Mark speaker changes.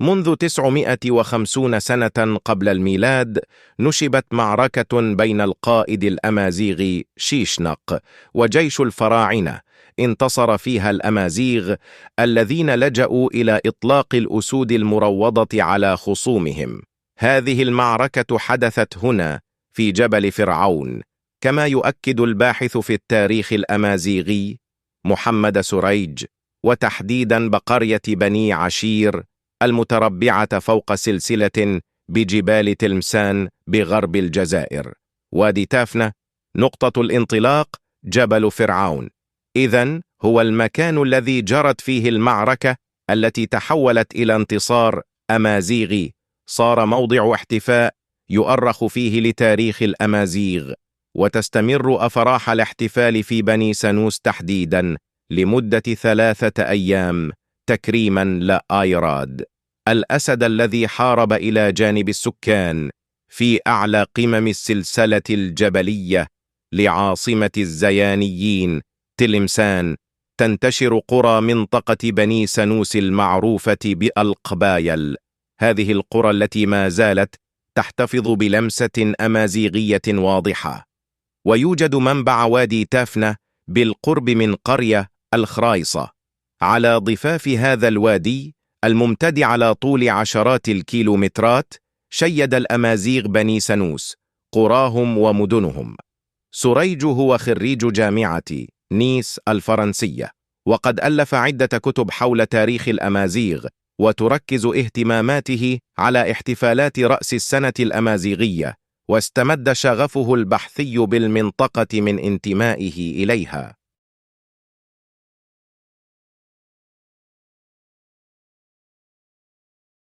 Speaker 1: منذ 950 سنة قبل الميلاد نشبت معركة بين القائد الأمازيغي شيشنق وجيش الفراعنة، انتصر فيها الأمازيغ الذين لجأوا إلى إطلاق الأسود المروضة على خصومهم. هذه المعركة حدثت هنا في جبل فرعون، كما يؤكد الباحث في التاريخ الأمازيغي محمد سريج، وتحديدا بقرية بني عشير المتربعة فوق سلسلة بجبال تلمسان بغرب الجزائر. وادي تافنة نقطة الانطلاق جبل فرعون، إذن هو المكان الذي جرت فيه المعركة التي تحولت إلى انتصار أمازيغي، صار موضع احتفاء يؤرخ فيه لتاريخ الأمازيغ، وتستمر أفراح الاحتفال في بني سانوس تحديدا لمدة 3 أيام تكريما لآيراد، الأسد الذي حارب إلى جانب السكان في أعلى قمم السلسلة الجبلية لعاصمة الزيانيين تلمسان. تنتشر قرى منطقة بني سانوس المعروفة بألقبايل، هذه القرى التي ما زالت تحتفظ بلمسة أمازيغية واضحة. ويوجد منبع وادي تافنة بالقرب من قرية الخرايصة على ضفاف هذا الوادي الممتد على طول عشرات الكيلومترات. شيد الأمازيغ بني سانوس قراهم ومدنهم. سريج هو خريج جامعة نيس الفرنسية، وقد ألف عدة كتب حول تاريخ الأمازيغ، وتركز اهتماماته على احتفالات رأس السنة الأمازيغية، واستمد شغفه البحثي بالمنطقة من انتمائه إليها.